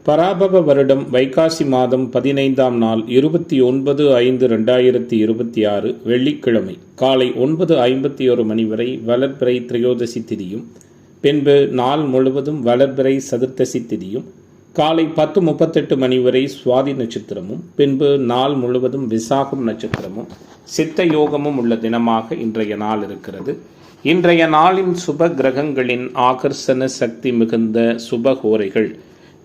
பராபவ வருடம் வைகாசி மாதம் 15ஆம் நாள் 29/5/2026 வெள்ளிக்கிழமை காலை 9:51 மணி வரை வளர்பிறை திரையோதசி திதியும், பின்பு நாள் முழுவதும் வளர்பிறை சதுர்த்தசி திதியும், காலை 10:38 மணி வரை சுவாதி நட்சத்திரமும், பின்பு நாள் முழுவதும் விசாகம் நட்சத்திரமும் சித்த யோகமும் உள்ள தினமாக இன்றைய நாள் இருக்கிறது. இன்றைய நாளின் சுப கிரகங்களின் ஆகர்ஷண சக்தி மிகுந்த சுபகோரைகள்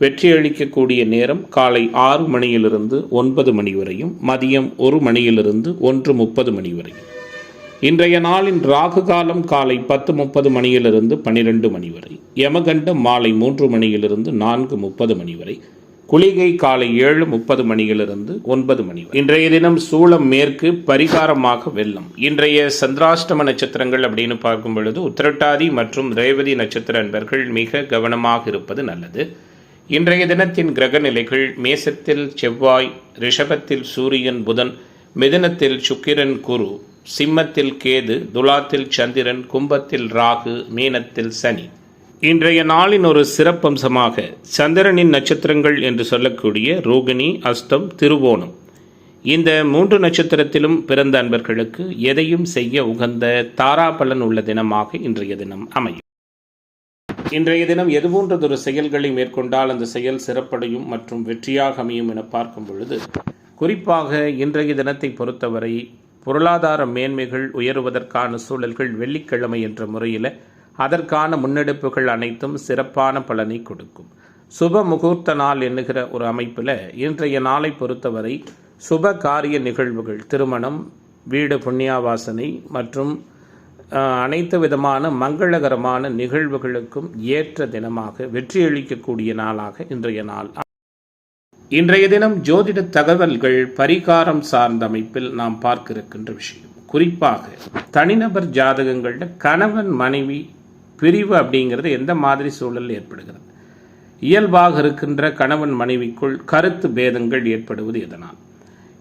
வெற்றியளிக்கக்கூடிய நேரம் காலை 6 மணியிலிருந்து 9 மணி வரையும், மதியம் 1 மணியிலிருந்து 1:30 மணி வரையும். இன்றைய நாளின் ராகு காலம் காலை 10:30 மணியிலிருந்து 12 மணி வரை, யமகண்டம் மாலை 3 மணியிலிருந்து 4:30 மணி வரை, குளிகை காலை 7:30 மணியிலிருந்து 9 மணி வரை. இன்றைய தினம் சூளம் மேற்கு, பரிகாரமாக வெள்ளம். இன்றைய சந்திராஷ்டம நட்சத்திரங்கள் அப்படின்னு பார்க்கும் பொழுது உத்திரட்டாதி மற்றும் ரேவதி நட்சத்திர அன்பர்கள் மிக கவனமாக இருப்பது நல்லது. இன்றைய தினத்தின் கிரக நிலைகள்: மேசத்தில் செவ்வாய், ரிஷபத்தில் சூரியன் புதன், மிதுனத்தில் சுக்கிரன் குரு, சிம்மத்தில் கேது, துலாத்தில் சந்திரன், கும்பத்தில் ராகு, மீனத்தில் சனி. இன்றைய நாளின் ஒரு சிறப்பம்சமாக சந்திரனின் நட்சத்திரங்கள் என்று சொல்லக்கூடிய ரோகிணி, அஸ்தம், திருவோணம் இந்த 3 நட்சத்திரத்திலும் பிறந்த அன்பர்களுக்கு எதையும் செய்ய உகந்த தாராபலன் உள்ள தினமாக இன்றைய தினம் அமையும். இன்றைய தினம் எதுபோன்றதொரு செயல்களை மேற்கொண்டால் அந்த செயல் சிறப்படையும் மற்றும் வெற்றியாக அமையும் என பார்க்கும் பொழுது, குறிப்பாக இன்றைய தினத்தை பொறுத்தவரை பொருளாதார மேன்மைகள் உயருவதற்கான சூழல்கள் வெள்ளிக்கிழமை என்ற முறையில் அதற்கான முன்னெடுப்புகள் அனைத்தும் சிறப்பான பலனை கொடுக்கும். சுப முகூர்த்த நாள் என்ணுகிற ஒரு அமைப்பில் இன்றைய நாளை பொறுத்தவரை சுப காரிய நிகழ்வுகள், திருமணம், வீடு புண்ணியாவாசனை மற்றும் அனைத்து விதமான மங்களகரமான நிகழ்வுகளுக்கும் ஏற்ற தினமாக வெற்றியளிக்கக்கூடிய நாளாக இன்றைய நாள். இன்றைய தினம் ஜோதிட தகவல்கள் பரிகாரம் சார்ந்த அமைப்பில் நாம் பார்க்க இருக்கின்ற விஷயம், குறிப்பாக தனிநபர் ஜாதகங்களில் கணவன் மனைவி பிரிவு அப்படிங்கிறது எந்த மாதிரி சூழல் ஏற்படுகிறது, இயல்பாக இருக்கின்ற கணவன் மனைவிக்குள் கருத்து பேதங்கள் ஏற்படுவது எதனால்,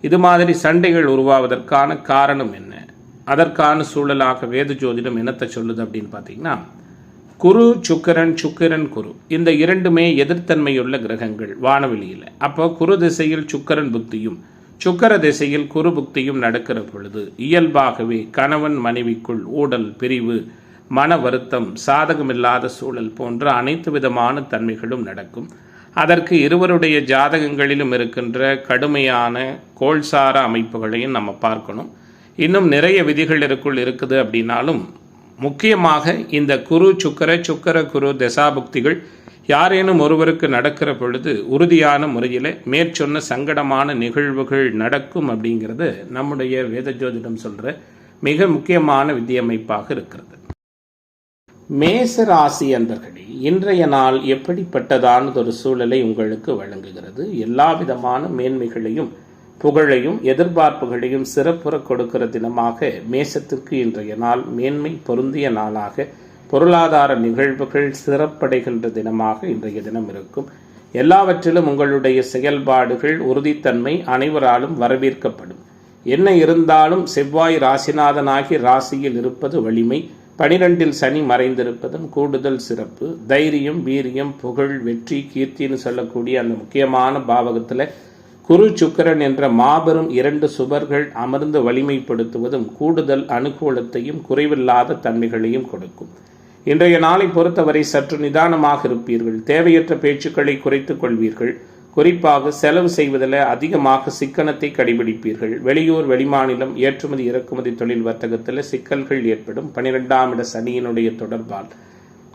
இது மாதிரி சண்டைகள் உருவாவதற்கான காரணம் என்ன, அதற்கான சூழலாக வேத ஜோதிடம் என்னத்தை சொல்லுது அப்படின்னு பார்த்தீங்கன்னா, குரு சுக்கிரன், சுக்கிரன் குரு இந்த இரண்டுமே எதிர்த்தன்மையுள்ள கிரகங்கள் வானவெளியில். அப்போ குரு திசையில் சுக்கிரன் புக்தியும் சுக்கிர திசையில் குரு புக்தியும் நடக்கிற பொழுது இயல்பாகவே கணவன் மனைவிக்குள் ஊடல், பிரிவு, மன வருத்தம், சாதகமில்லாத சூழல் போன்ற அனைத்து விதமான தன்மைகளும் நடக்கும். அதற்கு இருவருடைய ஜாதகங்களிலும் இருக்கின்ற கடுமையான கோள்சார அமைப்புகளையும் நம்ம பார்க்கணும். இன்னும் நிறைய விதிகள் இருக்குது அப்படின்னாலும் முக்கியமாக இந்த குரு சுக்கர, சுக்கர குரு தசாபுக்திகள் யாரேனும் ஒருவருக்கு நடக்கிற பொழுது உறுதியான முறையில் மேற்சொன்ன சங்கடமான நிகழ்வுகள் நடக்கும் அப்படிங்கிறது நம்முடைய வேத ஜோதிடம் சொல்கிற மிக முக்கியமான விதியமைப்பாக இருக்கிறது. மேச ராசி அன்பர்களே, இன்றைய நாள் எப்படிப்பட்டதானதொரு சூழலை உங்களுக்கு வழங்குகிறது. எல்லா விதமான மேன்மைகளையும் புகழையும் எதிர்பார்ப்புகளையும் சிறப்புற கொடுக்கிற தினமாக மேசத்திற்கு இன்றைய நாள் மேன்மை பொருந்திய நாளாக, பொருளாதார நிகழ்வுகள் சிறப்படைகின்ற தினமாக இன்றைய தினம் இருக்கும். எல்லாவற்றிலும் உங்களுடைய செயல்பாடுகள், உறுதித்தன்மை அனைவராலும் வரவேற்கப்படும். என்ன இருந்தாலும் செவ்வாய் ராசிநாதனாகி ராசியில் இருப்பது வலிமை, 12இல் சனி மறைந்திருப்பதும் கூடுதல் சிறப்பு. தைரியம், வீரியம், புகழ், வெற்றி, கீர்த்தின்னு சொல்லக்கூடிய அந்த முக்கியமான பாவகத்தில் குரு சுக்கிரன் என்ற மாபெரும் 2 சுபர்கள் அமர்ந்து வலிமைப்படுத்துவதும் கூடுதல் அனுகூலத்தையும் குறைவில்லாத தன்மைகளையும் கொடுக்கும். இன்றைய நாளை பொறுத்தவரை சற்று நிதானமாக இருப்பீர்கள். தேவையற்ற பேச்சுக்களை குறைத்துக் கொள்வீர்கள். குறிப்பாக செலவு செய்வதில் அதிகமாக சிக்கனத்தை கடைபிடிப்பீர்கள். வெளியூர், வெளிமாநிலம் ஏற்றுமதி இறக்குமதி தொழில் வர்த்தகத்தில் சிக்கல்கள் ஏற்படும். 12ஆம் இட சனியினுடைய தொடர்பால்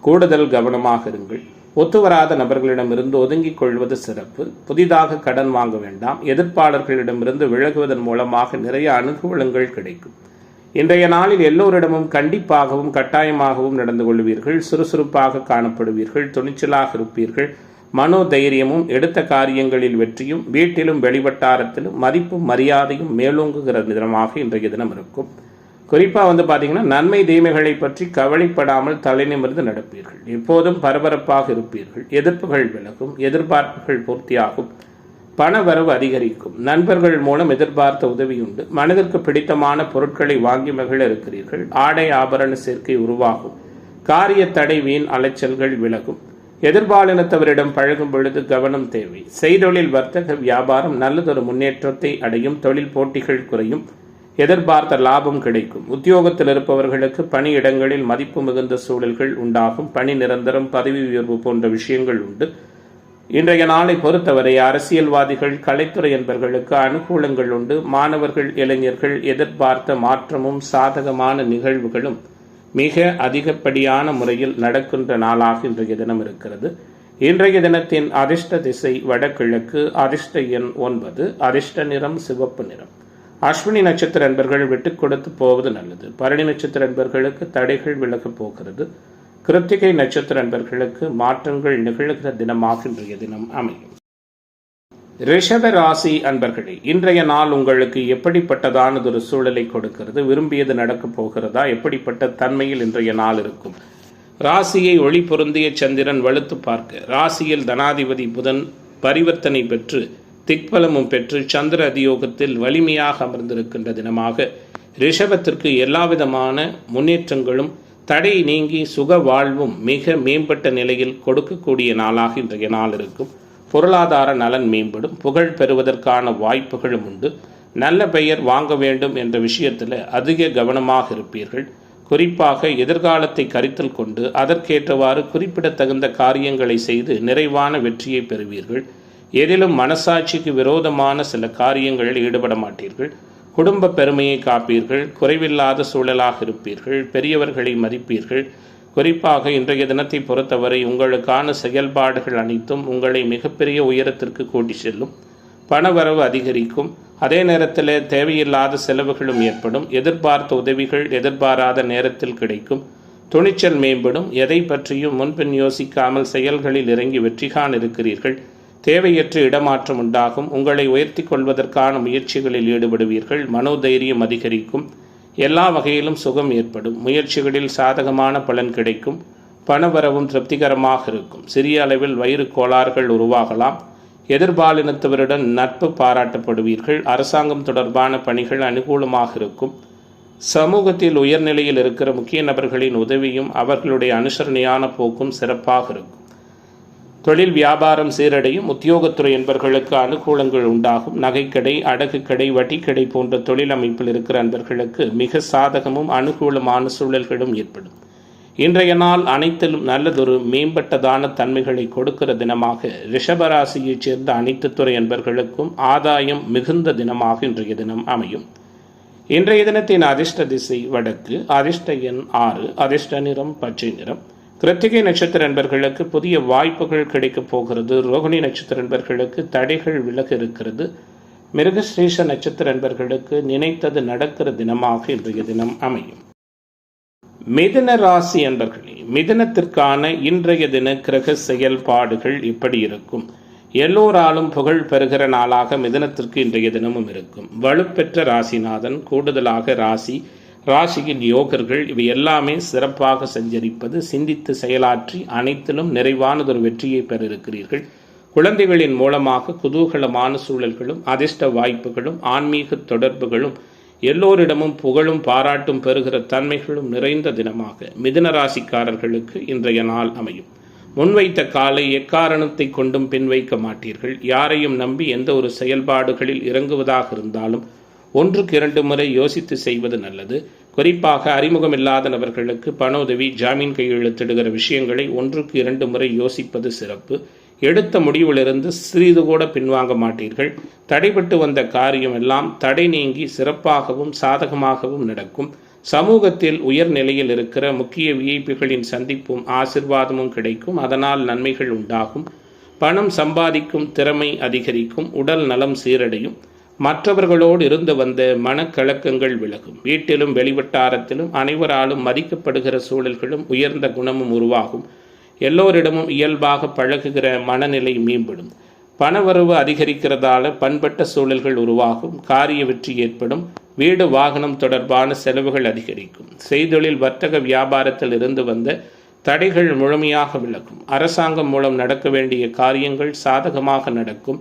கூடுதல் கவனமாக இருங்கள். ஒத்துவராத நபர்களிடமிருந்து ஒதுங்கிக் கொள்வது சிறப்பு. புதிதாக கடன் வாங்க வேண்டாம். எதிர்ப்பாளர்களிடமிருந்து விலகுவதன் மூலமாக நிறைய அனுகூலங்கள் கிடைக்கும். இன்றைய நாளில் எல்லோரிடமும் கண்டிப்பாகவும் கட்டாயமாகவும் நடந்து கொள்வீர்கள். சுறுசுறுப்பாக காணப்படுவீர்கள். துணிச்சலாக இருப்பீர்கள். மனோதைரியமும் எடுத்த காரியங்களில் வெற்றியும் வீட்டிலும் வெளிவட்டாரத்திலும் மதிப்பும் மரியாதையும் மேலோங்குகிற தினமாக இன்றைய தினம் இருக்கும். குறிப்பாக பார்த்தீங்கன்னா நன்மை தீமைகளை பற்றி கவலைப்படாமல் தலைநிமிர்ந்து நடப்பீர்கள். எப்போதும் பரபரப்பாக இருப்பீர்கள். எதிர்ப்புகள் விலகும். எதிர்பார்ப்புகள் பூர்த்தியாகும். பண வரவு அதிகரிக்கும். நண்பர்கள் மூலம் எதிர்பார்த்த உதவி உண்டு. மனதிற்கு பிடித்தமான பொருட்களை வாங்கி மகிழ இருக்கிறீர்கள். ஆடை ஆபரண சேர்க்கை உருவாகும். காரிய தடை, வீண் அலைச்சல்கள் விலகும். எதிர்பாலினத்தவரிடம் பழகும் பொழுது கவனம் தேவை. செய்தொழில் வர்த்தக வியாபாரம் நல்லதொரு முன்னேற்றத்தை அடையும். தொழில் போட்டிகள் குறையும். எதிர்பார்த்த லாபம் கிடைக்கும். உத்தியோகத்தில் இருப்பவர்களுக்கு பணியிடங்களில் மதிப்பு மிகுந்த சூழல்கள் உண்டாகும். பணி நிரந்தரம், பதவி உயர்வு போன்ற விஷயங்கள் உண்டு. இன்றைய நாளை பொறுத்தவரை அரசியல்வாதிகள், கலைத்துறை என்பவர்களுக்கு அனுகூலங்கள் உண்டு. மாணவர்கள், இளைஞர்கள் எதிர்பார்த்த மாற்றமும் சாதகமான நிகழ்வுகளும் மிக அதிகப்படியான முறையில் நடக்கின்ற நாளாக இன்றைய தினம் இருக்கிறது. இன்றைய தினத்தின் அதிர்ஷ்ட திசை வடகிழக்கு. அதிர்ஷ்ட எண் 9. அதிர்ஷ்ட நிறம் சிவப்பு நிறம். அஸ்வினி நட்சத்திர அன்பர்கள் விட்டுக் கொடுத்து போவது நல்லது. பரணி நட்சத்திர அன்பர்களுக்கு தடைகள் விலகப் போகிறது. கிருத்திகை நட்சத்திர அன்பர்களுக்கு மாற்றங்கள் நிகழ்கிற தினமாக இன்றைய தினம் அமையும். ரிஷப ராசி அன்பர்களே, இன்றைய நாள் உங்களுக்கு எப்படிப்பட்டதானதொரு சூழலை கொடுக்கிறது? விரும்பியது நடக்கப் போகிறதா? எப்படிப்பட்ட தன்மையில் இன்றைய நாள் இருக்கும்? ராசியை ஒளி பொருந்திய சந்திரன் வலுத்து பார்க்க, ராசியில் தனாதிபதி புதன் பரிவர்த்தனை பெற்று திக்பலமும் பெற்று சந்திர அதியோகத்தில் வலிமையாக அமர்ந்திருக்கின்ற தினமாக ரிஷபத்திற்கு எல்லாவிதமான முன்னேற்றங்களும் தடை நீங்கி சுக வாழ்வும் மிக மேம்பட்ட நிலையில் கொடுக்கக்கூடிய நாளாக இன்றைய நாள் இருக்கும். பொருளாதார நலன் மேம்படும். புகழ் பெறுவதற்கான வாய்ப்புகளும் உண்டு. நல்ல பெயர் வாங்க வேண்டும் என்ற விஷயத்தில் அதிக கவனமாக இருப்பீர்கள். குறிப்பாக எதிர்காலத்தை கருத்தில் கொண்டு அதற்கேற்றவாறு குறிப்பிடத்தகுந்த காரியங்களை செய்து நிறைவான வெற்றியை பெறுவீர்கள். எதிலும் மனசாட்சிக்கு விரோதமான சில காரியங்களில் ஈடுபட மாட்டீர்கள். குடும்ப பெருமையை காப்பீர்கள். குறைவில்லாத சூழலாக இருப்பீர்கள். பெரியவர்களை மதிப்பீர்கள். குறிப்பாக இன்றைய தினத்தை பொறுத்தவரை உங்களுக்கான செயல்பாடுகள் அனைத்தும் உங்களை மிகப்பெரிய உயரத்திற்கு கூட்டி செல்லும். பணவரவு அதிகரிக்கும். அதே நேரத்தில் தேவையில்லாத செலவுகளும் ஏற்படும். எதிர்பார்த்த உதவிகள் எதிர்பாராத நேரத்தில் கிடைக்கும். துணிச்சல் மேம்படும். எதை பற்றியும் முன்பின் யோசிக்காமல் செயல்களில் இறங்கி வெற்றி காண இருக்கிறீர்கள். தேவையற்ற இடமாற்றம் உண்டாகும். உங்களை உயர்த்தி கொள்வதற்கான முயற்சிகளில் ஈடுபடுவீர்கள். மனோதைரியம் அதிகரிக்கும். எல்லா வகையிலும் சுகம் ஏற்படும். முயற்சிகளில் சாதகமான பலன் கிடைக்கும். பணவரவும் திருப்திகரமாக இருக்கும். சிறிய அளவில் வயிறு கோளாறுகள் உருவாகலாம். எதிர்பாலினத்தவருடன் நட்பு பாராட்டப்படுவீர்கள். அரசாங்கம் தொடர்பான பணிகள் அனுகூலமாக இருக்கும். சமூகத்தில் உயர்நிலையில் இருக்கிற முக்கிய நபர்களின் உதவியும் அவர்களுடைய அனுசரணையான போக்கும் சிறப்பாக இருக்கும். தொழில் வியாபாரம் சீரடையும். உத்தியோகத்துறை என்பவர்களுக்கு அனுகூலங்கள் உண்டாகும். நகைக்கடை, அடகு கடை, வட்டிக்கடை போன்ற தொழில் அமைப்பில் இருக்கிற அன்பர்களுக்கு மிக சாதகமும் அனுகூலமான சூழல்களும் ஏற்படும். இன்றைய நாள் அனைத்திலும் நல்லதொரு மேம்பட்டதான தன்மைகளை கொடுக்கிற தினமாக ரிஷபராசியைச் சேர்ந்த அனைத்து துறை அன்பர்களுக்கும் ஆதாயம் மிகுந்த தினமாக இன்றைய தினம் அமையும். இன்றைய தினத்தின் அதிர்ஷ்ட திசை வடக்கு. அதிர்ஷ்ட எண் 6. அதிர்ஷ்ட நிறம் பச்சை நிறம். கிருத்திகை நட்சத்திர அன்பர்களுக்கு புதிய வாய்ப்புகள் கிடைக்கப் போகிறது. ரோகிணி நட்சத்திர அன்பர்களுக்கு தடைகள் விலக இருக்கிறது. மிருகஸ்ரீஷ நட்சத்திர அன்பர்களுக்கு நினைத்தது நடக்கிற தினமாக இன்றைய தினம் அமையும். மிதுன ராசி அன்பர்களே, மிதுனத்திற்கான இன்றைய தின கிரக செயல்பாடுகள் இப்படி இருக்கும். எல்லோராலும் புகழ் பெறுகிற நாளாக மிதுனத்திற்கு இன்றைய தினமும் இருக்கும். வலுப்பெற்ற ராசிநாதன், கூடுதலாக ராசியின் யோகர்கள் இவை எல்லாமே சிறப்பாக சஞ்சரிப்பது. சிந்தித்து செயலாற்றி அனைத்திலும் நிறைவானதொரு வெற்றியை பெற இருக்கிறீர்கள். குழந்தைகளின் மூலமாக குதூகலமான சூழல்களும் அதிர்ஷ்ட வாய்ப்புகளும் ஆன்மீக தொடர்புகளும் எல்லோரிடமும் புகழும் பாராட்டும் பெறுகிற தன்மைகளும் நிறைந்த தினமாக மிதுன ராசிக்காரர்களுக்கு இன்றைய நாள் அமையும். முன்வைத்த காலை எக்காரணத்தை கொண்டும் பின்வைக்க மாட்டீர்கள். யாரையும் நம்பி எந்த ஒரு செயல்பாடுகளில் இறங்குவதாக இருந்தாலும் 1க்கு 2 முறை யோசித்து செய்வது நல்லது. குறிப்பாக அறிமுகமில்லாத நபர்களுக்கு பண உதவி, ஜாமீன் கையெழுத்திடுகிற விஷயங்களை 1க்கு 2 முறை யோசிப்பது சிறப்பு. எடுத்த முடிவிலிருந்து சிறிது கூட பின்வாங்க மாட்டீர்கள். தடைபட்டு வந்த காரியம் எல்லாம் தடை நீங்கி சிறப்பாகவும் சாதகமாகவும் நடக்கும். சமூகத்தில் உயர்நிலையில் இருக்கிற முக்கிய விஐபிகளின் சந்திப்பும் ஆசிர்வாதமும் கிடைக்கும். அதனால் நன்மைகள் உண்டாகும். பணம் சம்பாதிக்கும் திறமை அதிகரிக்கும். உடல் நலம் சீரடையும். மற்றவர்களோடு இருந்து வந்த மனக்கலக்கங்கள் விலகும். வீட்டிலும் வெளிவட்டாரத்திலும் அனைவராலும் மதிக்கப்படுகிற சூழல்களும் உயர்ந்த குணமும் உருவாகும். எல்லோரிடமும் இயல்பாக பழகுகிற மனநிலை மேம்படும். பணவரவு அதிகரிக்கிறதால பண்பட்ட சூழல்கள் உருவாகும். காரிய வெற்றி ஏற்படும். வீடு வாகனம் தொடர்பான செலவுகள் அதிகரிக்கும். செய்தொழில் வர்த்தக வியாபாரத்தில் இருந்து வந்த தடைகள் முழுமையாக விலகும். அரசாங்கம் மூலம் நடக்க வேண்டிய காரியங்கள் சாதகமாக நடக்கும்.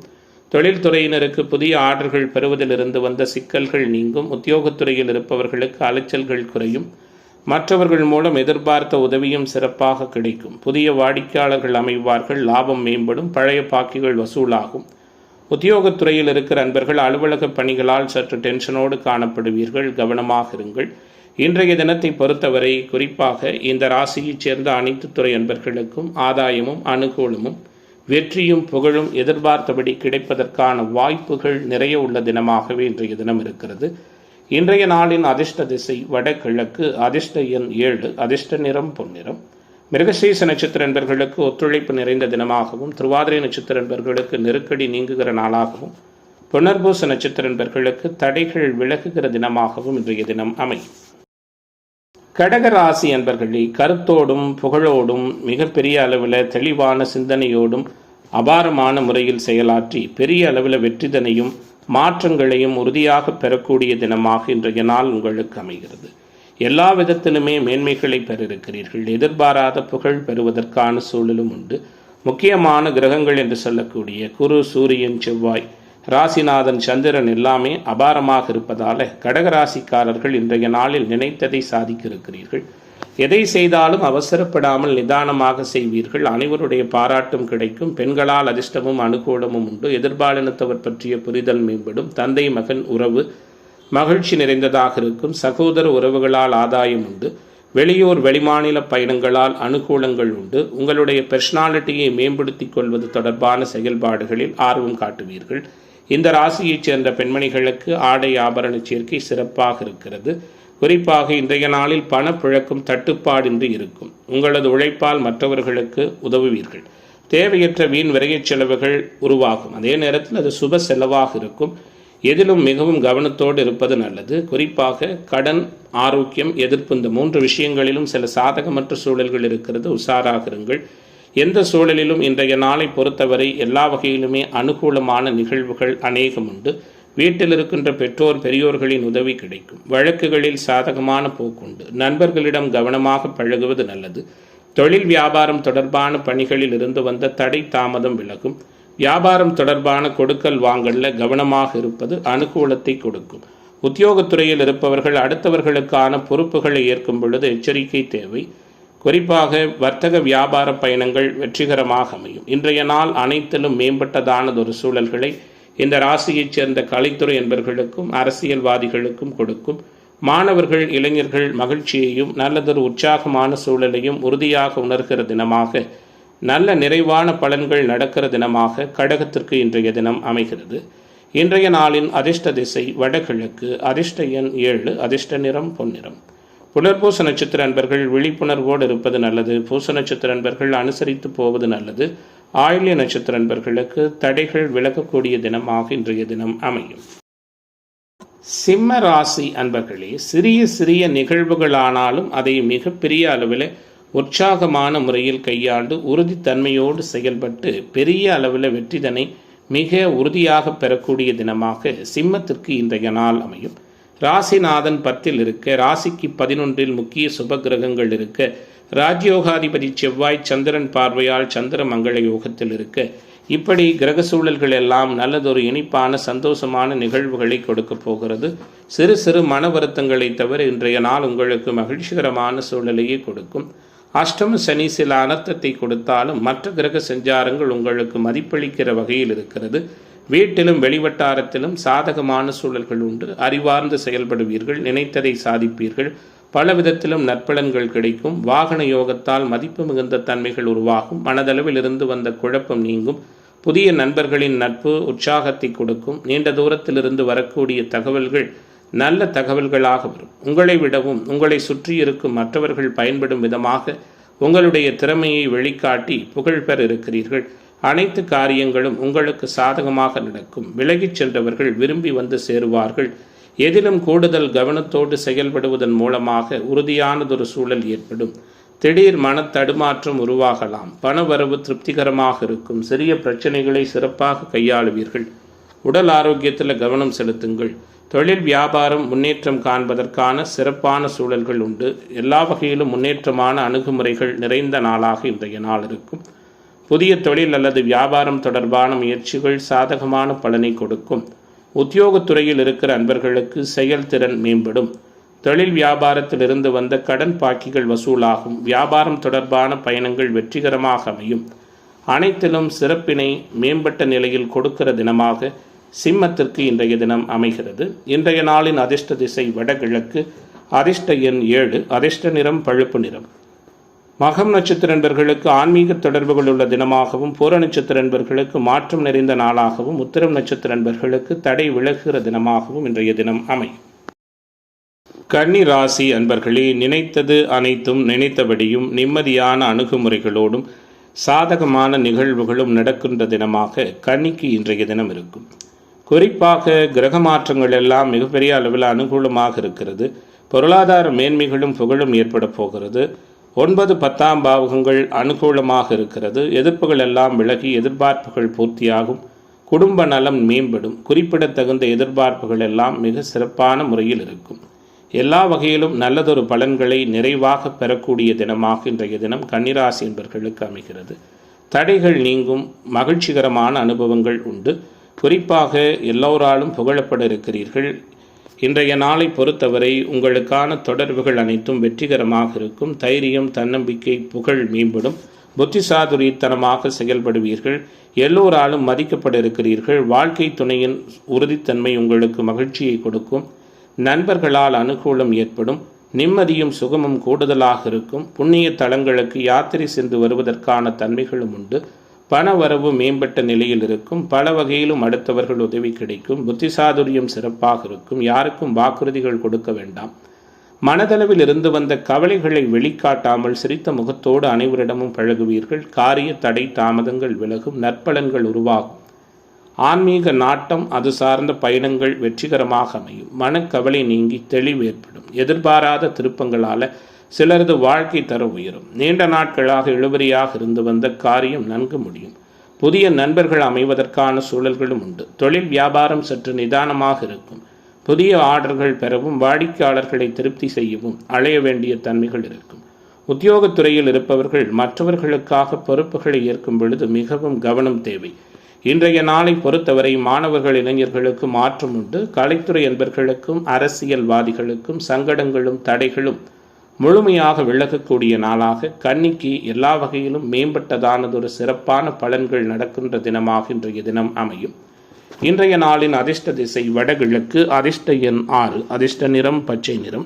தொழில்துறையினருக்கு புதிய ஆர்டர்கள் பெறுவதிலிருந்து வந்த சிக்கல்கள் நீங்கும். உத்தியோகத்துறையில் இருப்பவர்களுக்கு அலைச்சல்கள் குறையும். மற்றவர்கள் மூலம் எதிர்பார்த்த உதவியும் சிறப்பாக கிடைக்கும். புதிய வாடிக்கையாளர்கள் அமைவார்கள். லாபம் மேம்படும். பழைய பாக்கிகள் வசூலாகும். உத்தியோகத்துறையில் இருக்கிற அன்பர்கள் அலுவலக பணிகளால் சற்று டென்ஷனோடு காணப்படுவீர்கள். கவனமாக இருங்கள். இன்றைய தினத்தை பொறுத்தவரை குறிப்பாக இந்த ராசியைச் சேர்ந்த அனைத்து துறை அன்பர்களுக்கும் ஆதாயமும் அனுகூலமும் வெற்றியும் புகழும் எதிர்பார்த்தபடி கிடைப்பதற்கான வாய்ப்புகள் நிறைய உள்ள தினமாகவே இன்றைய தினம் இருக்கிறது. இன்றைய நாளின் அதிர்ஷ்ட திசை வடகிழக்கு. அதிர்ஷ்ட எண் 7. அதிர்ஷ்ட நிறம் பொன்னிறம். மிருகசீரிஷ நட்சத்திர என்பர்களுக்கு ஒத்துழைப்பு நிறைந்த தினமாகவும், திருவாதிரை நட்சத்திர என்பர்களுக்கு நெருக்கடி நீங்குகிற நாளாகவும், புனர்பூச நட்சத்திர என்பர்களுக்கு தடைகள் விலகுகிற தினமாகவும் இன்றைய தினம் அமையும். கடக ராசி அன்பர்களே, கருத்தோடும் புகழோடும் மிகப்பெரிய அளவில் தெளிவான சிந்தனையோடும் அபாரமான முறையில் செயலாற்றி பெரிய அளவில் வெற்றிதனையும் மாற்றங்களையும் உறுதியாக பெறக்கூடிய தினமாக இன்றைய நாள் உங்களுக்கு அமைகிறது. எல்லா விதத்திலுமே மேன்மைகளை பெற இருக்கிறீர்கள். எதிர்பாராத புகழ் பெறுவதற்கான சூழலும் உண்டு. முக்கியமான கிரகங்கள் என்று சொல்லக்கூடிய குரு, சூரியன், செவ்வாய், ராசிநாதன், சந்திரன் எல்லாமே அபாரமாக இருப்பதால் கடகராசிக்காரர்கள் இன்றைய நாளில் நினைத்ததை சாதிக்க இருக்கிறீர்கள். எதை செய்தாலும் அவசரப்படாமல் நிதானமாக செய்வீர்கள். அனைவருடைய பாராட்டும் கிடைக்கும். பெண்களால் அதிர்ஷ்டமும் அனுகூலமும் உண்டு. எதிர்பாலினத்தவர் பற்றிய புரிதல் மேம்படும். தந்தை மகன் உறவு மகிழ்ச்சி நிறைந்ததாக இருக்கும். சகோதர உறவுகளால் ஆதாயம் உண்டு. வெளியூர் வெளிமாநில பயணங்களால் அனுகூலங்கள் உண்டு. உங்களுடைய பர்சனாலிட்டியை மேம்படுத்திக் கொள்வது தொடர்பான செயல்பாடுகளில் ஆர்வம் காட்டுவீர்கள். இந்த ராசியைச் சேர்ந்த பெண்மணிகளுக்கு ஆடை ஆபரண சேர்க்கை சிறப்பாக இருக்கிறது. குறிப்பாக இன்றைய நாளில் பணப்புழக்கம் தட்டுப்பாடின்றி இருக்கும். உங்களது உழைப்பால் மற்றவர்களுக்கு உதவுவீர்கள். தேவையற்ற வீண் விரையச் செலவுகள் உருவாகும். அதே நேரத்தில் அது சுப செலவாக இருக்கும். எதிலும் மிகவும் கவனத்தோடு இருப்பது நல்லது. குறிப்பாக கடன், ஆரோக்கியம், எதிர்ப்பு இந்த 3 விஷயங்களிலும் சில சாதகமற்ற சூழல்கள் இருக்கிறது. உஷாராக இருங்கள். எந்த சூழலிலும் இன்றைய நாளை பொறுத்தவரை எல்லா வகையிலுமே அனுகூலமான நிகழ்வுகள் அநேகம் உண்டு. வீட்டில் இருக்கின்ற பெற்றோர் பெரியோர்களின் உதவி கிடைக்கும். வழக்குகளில் சாதகமான போக்குண்டு. நண்பர்களிடம் கவனமாக பழகுவது நல்லது. தொழில் வியாபாரம் தொடர்பான பணிகளில் இருந்து வந்த தடை தாமதம் விலகும். வியாபாரம் தொடர்பான கொடுக்கல் வாங்கல்ல கவனமாக இருப்பது அனுகூலத்தை கொடுக்கும். உத்தியோகத்துறையில் இருப்பவர்கள் அடுத்தவர்களுக்கான பொறுப்புகளை ஏற்கும் பொழுது எச்சரிக்கை தேவை. குறிப்பாக வர்த்தக வியாபார பயணங்கள் வெற்றிகரமாக அமையும். இன்றைய நாள் அனைத்திலும் மேம்பட்டதானதொரு சூழல்களை இந்த ராசியைச் சேர்ந்த கலைத்துறை என்பர்களுக்கும் அரசியல்வாதிகளுக்கும் கொடுக்கும். மாணவர்கள், இளைஞர்கள் மகிழ்ச்சியையும் நல்லதொரு உற்சாகமான சூழலையும் உறுதியாக உணர்கிற தினமாக, நல்ல நிறைவான பலன்கள் நடக்கிற தினமாக கடகத்திற்கு இன்றைய தினம் அமைகிறது. இன்றைய நாளின் அதிர்ஷ்ட திசை வடகிழக்கு. அதிர்ஷ்ட எண் 7. அதிர்ஷ்ட நிறம் பொன்னிறம். புனர்பூச நட்சத்திர அன்பர்கள் விழிப்புணர்வோடு இருப்பது நல்லது. பூச நட்சத்திர அன்பர்கள் அனுசரித்து போவது நல்லது. ஆயில்ய நட்சத்திர அன்பர்களுக்கு தடைகள் விலகக்கூடிய தினமாக இன்றைய தினம் அமையும். சிம்ம ராசி அன்பர்களே, சிறிய சிறிய நிகழ்வுகளானாலும் அதை மிகப்பெரிய அளவில் உற்சாகமான முறையில் கையாண்டு உறுதித்தன்மையோடு செயல்பட்டு பெரிய அளவில் வெற்றிதனை மிக உறுதியாக பெறக்கூடிய தினமாக சிம்மத்திற்கு இன்றைய நாள் அமையும். ராசிநாதன் 10 இருக்க, ராசிக்கு 11 முக்கிய சுபகிரகங்கள் இருக்க, ராஜ்யோகாதிபதி செவ்வாய் சந்திரன் பார்வையால் சந்திர மங்கள யோகத்தில் இருக்க, இப்படி கிரக சூழல்கள் எல்லாம் நல்லதொரு இனிப்பான சந்தோஷமான நிகழ்வுகளை கொடுக்க போகிறது. சிறு சிறு மன வருத்தங்களை தவிர இன்றைய நாள் உங்களுக்கு மகிழ்ச்சிகரமான சூழலையே கொடுக்கும். அஷ்டம சனி சில அனர்த்தத்தை கொடுத்தாலும் மற்ற கிரக சஞ்சாரங்கள் உங்களுக்கு மதிப்பளிக்கிற வகையில் இருக்கிறது. வீட்டிலும் வெளிவட்டாரத்திலும் சாதகமான சூழல்கள் உண்டு. அறிவார்ந்து செயல்படுவீர்கள். நினைத்ததை சாதிப்பீர்கள். பல விதத்திலும் நற்பலன்கள் கிடைக்கும். வாகன யோகத்தால் மதிப்பு மிகுந்த தன்மைகள் உருவாகும். மனதளவில் இருந்து வந்த குழப்பம் நீங்கும். புதிய நண்பர்களின் நட்பு உற்சாகத்தை கொடுக்கும். நீண்ட தூரத்திலிருந்து வரக்கூடிய தகவல்கள் நல்ல தகவல்களாக வரும். உங்களை விடவும் உங்களை சுற்றி இருக்கும் மற்றவர்கள் பயன்படும் விதமாக உங்களுடைய திறமையை வெளிக்காட்டி புகழ் பெற இருக்கிறீர்கள். அனைத்து காரியங்களும் உங்களுக்கு சாதகமாக நடக்கும். விலகிச் சென்றவர்கள் விரும்பி வந்து சேருவார்கள். எதிலும் கூடுதல் கவனத்தோடு செயல்படுவதன் மூலமாக உறுதியானதொரு சூழல் ஏற்படும். திடீர் மனத்தடுமாற்றம் உருவாகலாம். பணவரவு திருப்திகரமாக இருக்கும். சிறிய பிரச்சனைகளை சிறப்பாக கையாளுவீர்கள். உடல் ஆரோக்கியத்தில் கவனம் செலுத்துங்கள். தொழில் வியாபாரம் முன்னேற்றம் காண்பதற்கான சிறப்பான சூழல்கள் உண்டு. எல்லா வகையிலும் முன்னேற்றமான அணுகுமுறைகள் நிறைந்த நாளாக இன்றைய நாள் இருக்கும். புதிய தொழில் அல்லது வியாபாரம் தொடர்பான முயற்சிகள் சாதகமான பலனை கொடுக்கும். உத்தியோகத்துறையில் இருக்கிற அன்பர்களுக்கு செயல்திறன் மேம்படும். தொழில் வியாபாரத்தில் இருந்து வந்த கடன் பாக்கிகள் வசூலாகும். வியாபாரம் தொடர்பான பயணங்கள் வெற்றிகரமாக அமையும். அனைத்திலும் சிறப்பினை மேம்பட்ட நிலையில் கொடுக்கிற தினமாக சிம்மத்திற்கு இன்றைய தினம் அமைகிறது. இன்றைய நாளின் அதிர்ஷ்ட திசை வடகிழக்கு, அதிர்ஷ்ட எண் 7, அதிர்ஷ்ட நிறம் பழுப்பு நிறம். மகம் நட்சத்திர நண்பர்களுக்கு ஆன்மீக தொடர்புகள் உள்ள தினமாகவும், பூர நட்சத்திர நண்பர்களுக்கு மாற்றம் நிறைந்த நாளாகவும், உத்திரம் நட்சத்திர நண்பர்களுக்கு தடை விலகுகிற தினமாகவும் இன்றைய தினம் அமையும். கன்னி ராசி அன்பர்களே, நினைத்தது அனைத்தும் நினைத்தபடியும் நிம்மதியான அணுகுமுறைகளோடும் சாதகமான நிகழ்வுகளும் நடக்கின்ற தினமாக கன்னிக்கு இன்றைய தினம் இருக்கும். குறிப்பாக கிரக மாற்றங்கள் எல்லாம் மிகப்பெரிய அளவில் அனுகூலமாக இருக்கிறது. பொருளாதார மேன்மைகளும் புகழும் ஏற்பட போகிறது. 9, 10ஆம் பாவகங்கள் அனுகூலமாக இருக்கிறது. எதிர்ப்புகள் எல்லாம் விலகி எதிர்பார்ப்புகள் பூர்த்தியாகும். குடும்ப நலம் மேம்படும். குறிப்பிடத்தகுந்த எதிர்பார்ப்புகள் எல்லாம் மிக சிறப்பான முறையில் இருக்கும். எல்லா வகையிலும் நல்லதொரு பலன்களை நிறைவாக பெறக்கூடிய தினமாக இன்றைய தினம் கன்னிராசி என்பவர்களுக்கு அமைகிறது. தடைகள் நீங்கும். மகிழ்ச்சிகரமான அனுபவங்கள் உண்டு. குறிப்பாக எல்லோராலும் புகழப்பட இருக்கிறீர்கள். இன்றைய நாளை பொறுத்தவரை உங்களுக்கான தொடர்புகள் அனைத்தும் வெற்றிகரமாக இருக்கும். தைரியம், தன்னம்பிக்கை, புகழ் மேம்படும். புத்திசாதுரியத்தனமாக செயல்படுவீர்கள். எல்லோராலும் மதிக்கப்பட இருக்கிறீர்கள். வாழ்க்கை துணையின் உறுதித்தன்மை உங்களுக்கு மகிழ்ச்சியை கொடுக்கும். நண்பர்களால் அனுகூலம் ஏற்படும். நிம்மதியும் சுகமும் கூடுதலாக இருக்கும். புண்ணிய தலங்களுக்கு யாத்திரை சென்று வருவதற்கான தன்மைகளும் உண்டு. பண வரவு மேம்பட்ட நிலையில் இருக்கும். பல வகையிலும் அடுத்தவர்கள் உதவி கிடைக்கும். புத்திசாதுரியம் சிறப்பாக இருக்கும். யாருக்கும் வாக்குறுதிகள் கொடுக்க வேண்டாம். மனதளவில் இருந்து வந்த கவலைகளை வெளிக்காட்டாமல் சிரித்த முகத்தோடு அனைவரிடமும் பழகுவீர்கள். காரிய தடை தாமதங்கள் விலகும். நற்பலன்கள் உருவாகும். ஆன்மீக நாட்டம், அது சார்ந்த பயணங்கள் வெற்றிகரமாக அமையும். மனக்கவலை நீங்கி தெளிவு ஏற்படும். எதிர்பாராத திருப்பங்களால் சிலரது வாழ்க்கை தர உயரும். நீண்ட நாட்களாக இழுபறியாக இருந்து வந்த காரியம் நன்கு முடியும். புதிய நண்பர்கள் அமைவதற்கான சூழல்களும் உண்டு. தொழில் வியாபாரம் சற்று நிதானமாக இருக்கும். புதிய ஆர்டர்கள் பெறவும் வாடிக்கையாளர்களை திருப்தி செய்யவும் அலைய வேண்டிய தன்மைகள் இருக்கும். உத்தியோகத்துறையில் இருப்பவர்கள் மற்றவர்களுக்காக பொறுப்புகளை ஏற்கும் பொழுது மிகவும் கவனம் தேவை. இன்றைய நாளை பொறுத்தவரை மாணவர்கள், இளைஞர்களுக்கு மாற்றம் உண்டு. கலைத்துறை என்பர்களுக்கும் அரசியல்வாதிகளுக்கும் சங்கடங்களும் தடைகளும் முழுமையாக விலகக்கூடிய நாளாக கன்னிக்கு எல்லா வகையிலும் மேம்பட்டதானதொரு சிறப்பான பலன்கள் நடக்கின்ற தினமாக இன்றைய தினம் அமையும். இன்றைய நாளின் அதிர்ஷ்ட திசை வடகிழக்கு, அதிர்ஷ்ட எண் 6, அதிர்ஷ்ட நிறம் பச்சை நிறம்.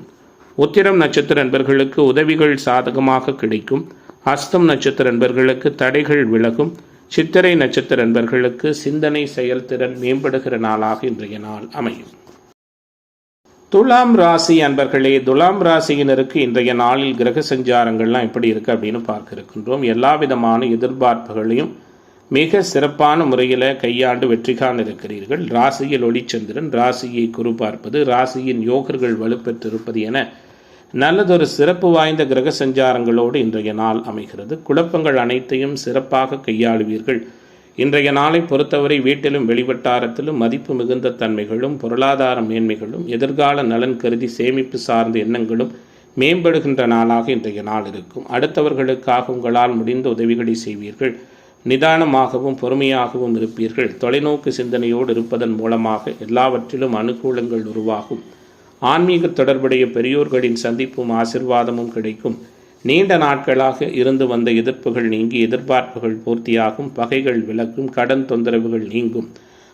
உத்திரம் நட்சத்திர நண்பர்களுக்கு உதவிகள் சாதகமாக கிடைக்கும். அஸ்தம் நட்சத்திர நண்பர்களுக்கு தடைகள் விலகும். சித்திரை நட்சத்திர நண்பர்களுக்கு சிந்தனை செயல்திறன் மேம்படுகிற நாளாக இன்றைய நாள் அமையும். துலாம் ராசி அன்பர்களே, துலாம் ராசியினருக்கு இன்றைய நாளில் கிரக சஞ்சாரங்கள்லாம் எப்படி இருக்கு அப்படின்னு பார்க்க இருக்கின்றோம். எல்லா விதமான எதிர்பார்ப்புகளையும் மிக சிறப்பான முறையில் கையாண்டு வெற்றி காண இருக்கிறீர்கள். ராசியில் ஒளிச்சந்திரன், ராசியை குரு பார்ப்பது, ராசியின் யோகர்கள் வலுப்பெற்றிருப்பது என நல்லதொரு சிறப்பு வாய்ந்த கிரக சஞ்சாரங்களோடு இன்றைய நாள் அமைகிறது. குழப்பங்கள் அனைத்தையும் சிறப்பாக கையாளுவீர்கள். இன்றைய நாளை பொறுத்தவரை வீட்டிலும் வெளிவட்டாரத்திலும் மதிப்பு மிகுந்த தன்மைகளும் பொருளாதார மேன்மைகளும் எதிர்கால நலன் கருதி சேமிப்பு சார்ந்த எண்ணங்களும் மேம்படுகின்ற நாளாக இன்றைய நாள் இருக்கும். அடுத்தவர்களுக்காக உங்களால் முடிந்த உதவிகளை செய்வீர்கள். நிதானமாகவும் பொறுமையாகவும் இருப்பீர்கள். தொலைநோக்கு சிந்தனையோடு இருப்பதன் மூலமாக எல்லாவற்றிலும் அனுகூலங்கள் உருவாகும். ஆன்மீக தொடர்புடைய பெரியோர்களின் சந்திப்பும் ஆசிர்வாதமும் கிடைக்கும். நீண்ட நாட்களாக இருந்து வந்த எதிர்ப்புகள் நீங்கி எதிர்பார்ப்புகள் பூர்த்தியாகும். பகைகள் விலகும். கடன் தொந்தரவுகள் நீங்கும்.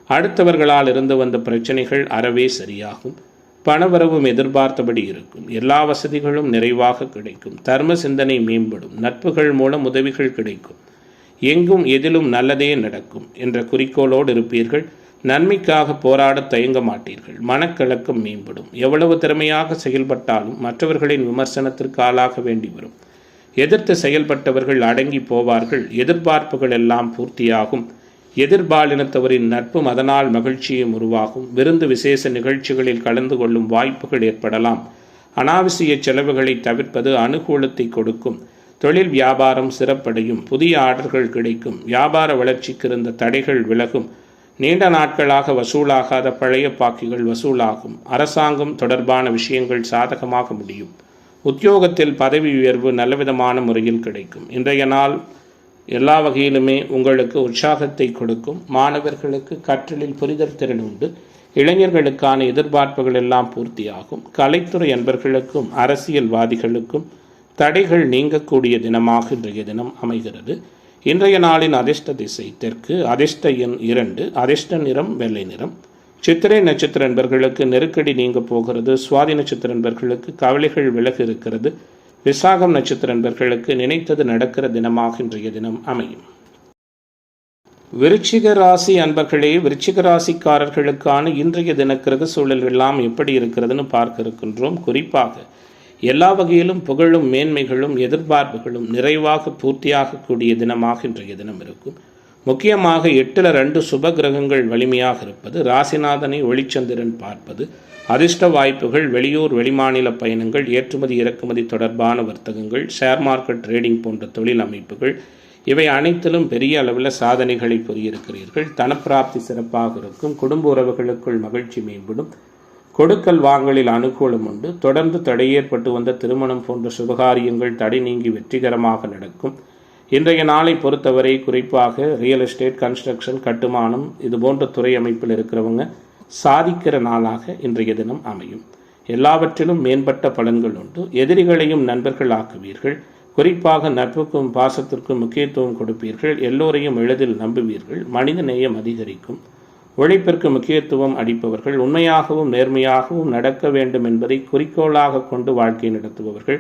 அடுத்தவர்களால் இருந்து வந்த பிரச்சனைகள் அறவே சரியாகும். பணவரவும் எதிர்பார்த்தபடி இருக்கும். எல்லா வசதிகளும் நிறைவாக கிடைக்கும். தர்ம சிந்தனை மேம்படும். நட்புகள் மூலம் உதவிகள் கிடைக்கும். எங்கும் எதிலும் நல்லதே நடக்கும் என்ற குறிக்கோளோடு இருப்பீர்கள். நன்மைக்காக போராட தயங்க மாட்டீர்கள். மனக்கலக்கம் மேம்படும். எவ்வளவு திறமையாக செயல்பட்டாலும் மற்றவர்களின் விமர்சனத்திற்கு ஆளாக வேண்டி வரும். எதிர்த்து செயல்பட்டவர்கள் அடங்கி போவார்கள். எதிர்பார்ப்புகள் எல்லாம் பூர்த்தியாகும். எதிர்பாலினத்தவரின் நட்பும் அதனால் மகிழ்ச்சியும் உருவாகும். விருந்து விசேஷ நிகழ்ச்சிகளில் கலந்து கொள்ளும் வாய்ப்புகள் ஏற்படலாம். அனாவசிய செலவுகளை தவிர்ப்பது அனுகூலத்தை கொடுக்கும். தொழில் வியாபாரம் சிறப்படையும். புதிய ஆர்டர்கள் கிடைக்கும். வியாபார வளர்ச்சிக்கு இருந்த தடைகள் விலகும். நீண்ட நாட்களாக வசூலாகாத பழைய பாக்கிகள் வசூலாகும். அரசாங்கம் தொடர்பான விஷயங்கள் சாதகமாக முடியும். உத்தியோகத்தில் பதவி உயர்வு நல்லவிதமான முறையில் கிடைக்கும். இன்றைய நாள் எல்லா வகையிலுமே உங்களுக்கு உற்சாகத்தை கொடுக்கும். மாணவர்களுக்கு கற்றலில் புரிதல் திறன் உண்டு. இளைஞர்களுக்கான எதிர்பார்ப்புகள் எல்லாம் பூர்த்தியாகும். கலைத்துறை அன்பர்களுக்கும் அரசியல்வாதிகளுக்கும் தடைகள் நீங்கக்கூடிய தினமாக இன்றைய தினம் அமைகிறது. இன்றைய நாளின் அதிர்ஷ்ட திசை தெற்கு, அதிர்ஷ்ட எண் 2, அதிர்ஷ்ட நிறம் வெள்ளை நிறம். சித்திரை நட்சத்திர நண்பர்களுக்கு நெருக்கடி நீங்க போகிறது. சுவாதி நட்சத்திர நண்பர்களுக்கு கவலைகள் விலகு இருக்கிறது. விசாகம் நட்சத்திர நண்பர்களுக்கு நினைத்தது நடக்கிற தினமாக இன்றைய தினம் அமையும். விருச்சிக ராசி அன்பர்களே, விருச்சிக ராசிக்காரர்களுக்கான இன்றைய தின கிரக சூழல்கள் எல்லாம் எப்படி இருக்கிறதுன்னு பார்க்க இருக்கின்றோம். குறிப்பாக எல்லா வகையிலும் புகழும் மேன்மைகளும் எதிர்பார்ப்புகளும் நிறைவாக பூர்த்தியாகக்கூடிய தினமாக இன்றைய தினம் இருக்கும். முக்கியமாக 8ல் 2 சுப கிரகங்கள் வலிமையாக இருப்பது, ராசிநாதனை ஒளிச்சந்திரன் பார்ப்பது, அதிர்ஷ்ட வாய்ப்புகள், வெளியூர் வெளிமாநில பயணங்கள், ஏற்றுமதி இறக்குமதி தொடர்பான வர்த்தகங்கள், ஷேர் மார்க்கெட் ட்ரேடிங் போன்ற தொழில் அமைப்புகள், இவை அனைத்திலும் பெரிய அளவில் சாதனைகளை புரியிருக்கிறீர்கள். தனப்பிராப்தி சிறப்பாக இருக்கும். குடும்ப உறவுகளுக்குள் மகிழ்ச்சி மேம்படும். கொடுக்கல் வாங்கலில் அனுகூலம் உண்டு. தொடர்ந்து தடை ஏற்பட்டு வந்த திருமணம் போன்ற சுபகாரியங்கள் தடை நீங்கி வெற்றிகரமாக நடக்கும். இன்றைய நாளை பொறுத்தவரை குறிப்பாக ரியல் எஸ்டேட், கன்ஸ்ட்ரக்ஷன், கட்டுமானம் இது போன்ற துறை அமைப்பில் இருக்கிறவங்க சாதிக்கிற நாளாக இன்றைய தினம் அமையும். எல்லாவற்றிலும் மேம்பட்ட பலன்கள் உண்டு. எதிரிகளையும் நண்பர்கள் ஆக்குவீர்கள். குறிப்பாக நட்புக்கும் பாசத்திற்கும் முக்கியத்துவம் கொடுப்பீர்கள். எல்லோரையும் எளிதில் நம்புவீர்கள். மனித நேயம் அதிகரிக்கும். உழைப்பிற்கு முக்கியத்துவம் அளிப்பவர்கள், உண்மையாகவும் நேர்மையாகவும் நடக்க வேண்டும் என்பதை குறிக்கோளாக கொண்டு வாழ்க்கை நடத்துபவர்கள்.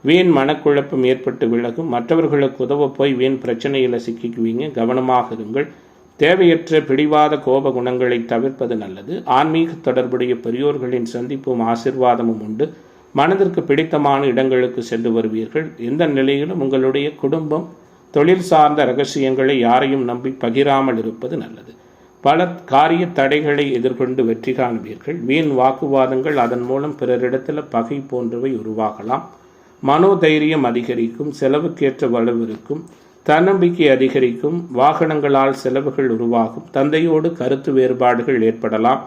வீண் மனக்குழப்பம் ஏற்பட்டு விலகும். மற்றவர்களுக்கு உதவ போய் வீண் பிரச்சனையில் சிக்கிக்குவீங்க. கவனமாக இருங்கள். தேவையற்ற பிடிவாத கோப குணங்களை தவிர்ப்பது நல்லது. ஆன்மீக தொடர்புடைய பெரியோர்களின் சந்திப்பும் ஆசிர்வாதமும் உண்டு. மனதிற்கு பிடித்தமான இடங்களுக்கு சென்று வருவீர்கள். எந்த நிலையிலும் உங்களுடைய குடும்பம், தொழில் சார்ந்த ரகசியங்களை யாரையும் நம்பி பகிராமல் இருப்பது நல்லது. பல காரிய தடைகளை எதிர்கொண்டு வெற்றி காண்பீர்கள். வீண் வாக்குவாதங்கள், அதன் மூலம் பிறரிடத்தில் பகை போன்றவை உருவாகலாம். மனோதைரியம் அதிகரிக்கும். செலவுக்கேற்ற வளவு இருக்கும். தன்னம்பிக்கை அதிகரிக்கும். வாகனங்களால் செலவுகள் உருவாகும். தந்தையோடு கருத்து வேறுபாடுகள் ஏற்படலாம்.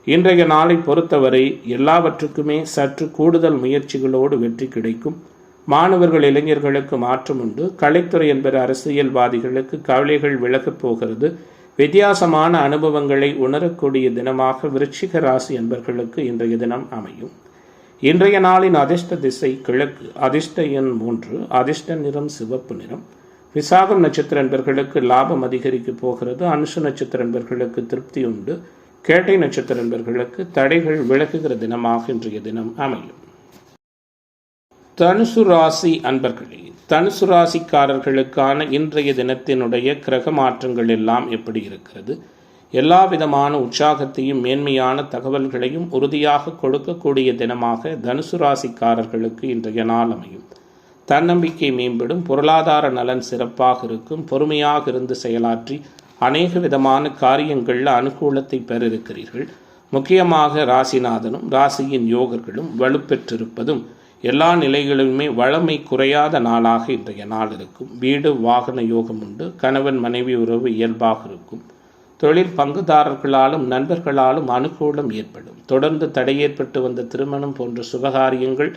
இன்றைய நாளை பொறுத்தவரை எல்லாவற்றுக்குமே சற்று கூடுதல் முயற்சிகளோடு வெற்றி கிடைக்கும். மாணவர்கள், இளைஞர்களுக்கு மாற்றம் உண்டு. கலைத்துறை என்பது அரசியல்வாதிகளுக்கு கவலைகள் விலகப் போகிறது. வித்தியாசமான அனுபவங்களை உணரக்கூடிய தினமாக விருச்சிக ராசி என்பர்களுக்கு இன்றைய தினம் அமையும். இன்றைய நாளின் அதிர்ஷ்ட திசை கிழக்கு, அதிர்ஷ்ட எண் 3, அதிர்ஷ்ட நிறம் சிவப்பு நிறம். விசாகம் நட்சத்திர நண்பர்களுக்கு லாபம் அதிகரிக்க போகிறது. அனுஷ நட்சத்திர நண்பர்களுக்கு திருப்தி உண்டு. கேட்டை நட்சத்திர நண்பர்களுக்கு தடைகள் விலகுகிற தினமாக இன்றைய தினம் அமையும். தனுசு ராசி அன்பர்களே, தனுசு ராசிக்காரர்களுக்கான இன்றைய தினத்தினுடைய கிரக மாற்றங்கள் எல்லாம் எப்படி இருக்கிறது? எல்லா விதமான உற்சாகத்தையும் மேன்மையான தகவல்களையும் உறுதியாக கொடுக்கக்கூடிய தினமாக தனுசு ராசிக்காரர்களுக்கு இன்றைய நாள் அமையும். தன்னம்பிக்கை மேம்படும். பொருளாதார நலன் சிறப்பாக இருக்கும். பொறுமையாக இருந்து செயலாற்றி அநேக விதமான காரியங்களில் அனுகூலத்தை பெற இருக்கிறீர்கள். முக்கியமாக ராசிநாதனும் ராசியின் யோகர்களும் வலுப்பெற்றிருப்பதும் எல்லா நிலைகளிலுமே வளமை குறையாத நாளாக இன்றைய நாள் இருக்கும். வீடு வாகன யோகம் உண்டு. கணவன் மனைவி உறவு இயல்பாக இருக்கும். தொழில் பங்குதாரர்களாலும் நண்பர்களாலும் அனுகூலம் ஏற்படும். தொடர்ந்து தடை ஏற்பட்டு வந்த திருமணம் போன்ற சுபகாரியங்கள்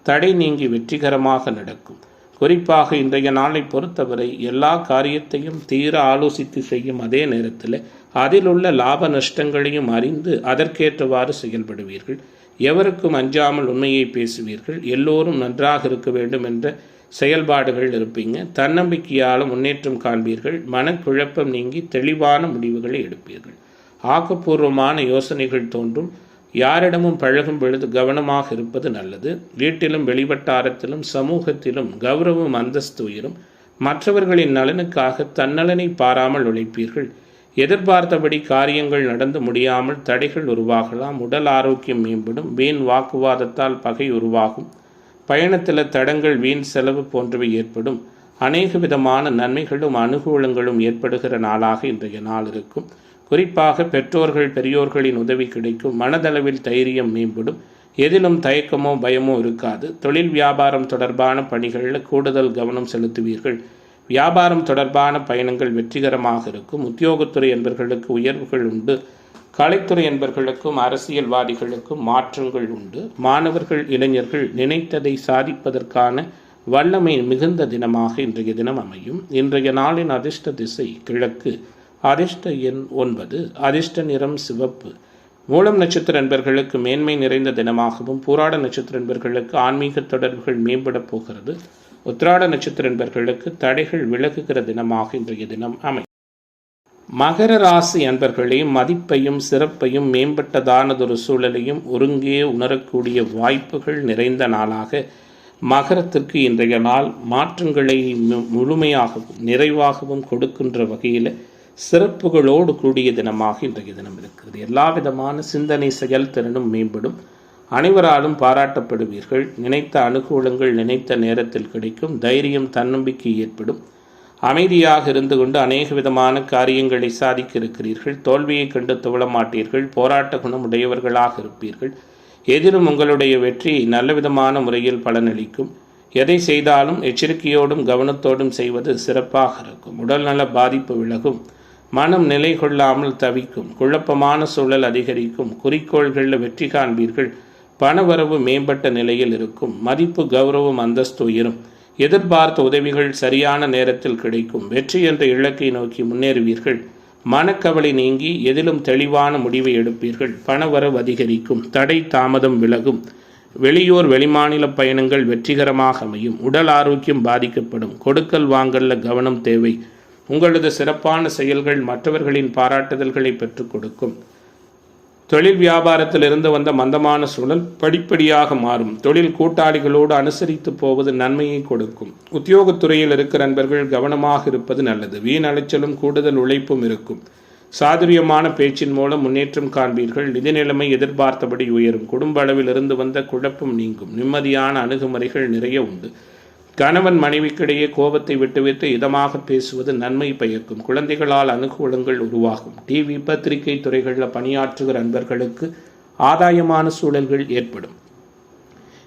தடை நீங்கி வெற்றிகரமாக நடக்கும். குறிப்பாக இன்றைய நாளை பொறுத்தவரை எல்லா காரியத்தையும் தீர ஆலோசித்து செய்யும் அதே நேரத்தில் அதில் உள்ள லாப நஷ்டங்களையும் அறிந்து அதற்கேற்றவாறு செயல்படுவீர்கள். எவருக்கும் அஞ்சாமல் உண்மையை பேசுவீர்கள். எல்லோரும் நன்றாக இருக்க வேண்டும் என்ற செயல்பாடுகள் இருப்பீங்க. தன்னம்பிக்கையாலும் முன்னேற்றம் காண்பீர்கள். மனக்குழப்பம் நீங்கி தெளிவான முடிவுகளை எடுப்பீர்கள். ஆக்கப்பூர்வமான யோசனைகள் தோன்றும். யாரிடமும் பழகும் பொழுது கவனமாக இருப்பது நல்லது. வீட்டிலும் வெளிவட்டாரத்திலும் சமூகத்திலும் கௌரவம் அந்தஸ்து உயரும். மற்றவர்களின் நலனுக்காக தன்னலனை பாராமல் உழைப்பீர்கள். எதிர்பார்த்தபடி காரியங்கள் நடந்து முடியாமல் தடைகள் உருவாகலாம். உடல் ஆரோக்கியம் மேம்படும். வீண் வாக்குவாதத்தால் பகை உருவாகும். பயணத்தில் தடங்கள், வீண் செலவு போன்றவை ஏற்படும். அநேக விதமான நன்மைகளும் அனுகூலங்களும் ஏற்படுகிற நாளாக இன்றைய நாள் இருக்கும். குறிப்பாக பெற்றோர்கள், பெரியோர்களின் உதவி கிடைக்கும். மனதளவில் தைரியம் மேம்படும். எதிலும் தயக்கமோ பயமோ இருக்காது. தொழில் வியாபாரம் தொடர்பான பணிகளில் கூடுதல் கவனம் செலுத்துவீர்கள். வியாபாரம் தொடர்பான பயணங்கள் வெற்றிகரமாக இருக்கும். உத்தியோகத்துறை என்பவர்களுக்கு உயர்வுகள் உண்டு. கலைத்துறை என்பவர்களுக்கும் அரசியல்வாதிகளுக்கும் மாற்றங்கள் உண்டு. மாணவர்கள், இளைஞர்கள் நினைத்ததை சாதிப்பதற்கான வல்லமை மிகுந்த தினமாக இன்றைய தினம் அமையும். இன்றைய நாளின் அதிர்ஷ்ட திசை கிழக்கு, அதிர்ஷ்ட எண் 9, அதிர்ஷ்ட நிறம் சிவப்பு. மூலம் நட்சத்திர நண்பர்களுக்கு மேன்மை நிறைந்த தினமாகவும், பூராட நட்சத்திர நண்பர்களுக்கு ஆன்மீக தொடர்புகள் மேம்படப் போகிறது. உத்திராட நட்சத்திர நண்பர்களுக்கு தடைகள் விலகுகிற தினமாக இன்றைய தினம் அமையும். மகர ராசி அன்பர்களே, மதிப்பையும் சிறப்பையும் மேம்பட்டதானதொரு சூழலையும் ஒருங்கே உணரக்கூடிய வாய்ப்புகள் நிறைந்த நாளாக மகரத்திற்கு இன்றைய நாள் மாற்றங்களை முழுமையாகவும் நிறைவாகவும் கொடுக்கின்ற வகையில் சிறப்புகளோடு கூடிய தினமாக இன்றைய தினம் இருக்கிறது. எல்லா விதமான சிந்தனை செயல்திறனும் மேம்படும். அனைவராலும் பாராட்டப்படுவீர்கள். நினைத்த அனுகூலங்கள் நினைத்த நேரத்தில் கிடைக்கும். தைரியம் தன்னம்பிக்கை ஏற்படும். அமைதியாக இருந்து கொண்டு அநேக விதமான காரியங்களை சாதிக்க இருக்கிறீர்கள். தோல்வியை கண்டு துவள மாட்டீர்கள். போராட்ட குணம் உடையவர்களாக இருப்பீர்கள். எதிலும் உங்களுடைய வெற்றி நல்ல விதமான முறையில் பலனளிக்கும். எதை செய்தாலும் எச்சரிக்கையோடும் கவனத்தோடும் செய்வது சிறப்பாக இருக்கும். உடல்நல பாதிப்பு விலகும். மனம் நிலை கொள்ளாமல் தவிக்கும். குழப்பமான சூழல் அதிகரிக்கும். குறிக்கோள்களில் வெற்றி காண்பீர்கள். பணவரவு மேம்பட்ட நிலையில் இருக்கும். மதிப்பு கௌரவம் அந்தஸ்து உயரும். எதிர்பார்த்த உதவிகள் சரியான நேரத்தில் கிடைக்கும். வெற்றி என்ற இலக்கை நோக்கி முன்னேறுவீர்கள். மனக்கவலை நீங்கி எதிலும் தெளிவான முடிவை எடுப்பீர்கள். பணவரவு அதிகரிக்கும். தடை தாமதம் விலகும். வெளியூர் வெளிமாநில பயணங்கள் வெற்றிகரமாக அமையும். உடல் ஆரோக்கியம் பாதிக்கப்படும். கொடுக்கல் வாங்கல்ல கவனம் தேவை. உங்களது சிறப்பான செயல்கள் மற்றவர்களின் பாராட்டுதல்களை பெற்றுக் கொடுக்கும். தொழில் வியாபாரத்தில் இருந்து வந்த மந்தமான சூழல் படிப்படியாக மாறும். தொழில் கூட்டாளிகளோடு அனுசரித்து போவது நன்மையை கொடுக்கும். உத்தியோகத்துறையில் இருக்கிற நண்பர்கள் கவனமாக இருப்பது நல்லது. வீண் அலைச்சலும் கூடுதல் உழைப்பும் இருக்கும். சாதுரியமான பேச்சின் மூலம் முன்னேற்றம் காண்பீர்கள். நிதி நிலைமை எதிர்பார்த்தபடி உயரும். குடும்ப அளவில் இருந்து வந்த குழப்பம் நீங்கும். நிம்மதியான அணுகுமுறைகள் நிறைய உண்டு. கணவன் மனைவிக்கிடையே கோபத்தை விட்டுவிட்டு இதமாக பேசுவது நன்மை பயக்கும். குழந்தைகளால் அனுகூலங்கள் உருவாகும். டிவி பத்திரிகை துறைகளில் பணியாற்றுகிற அன்பர்களுக்கு ஆதாயமான சூழல்கள் ஏற்படும்.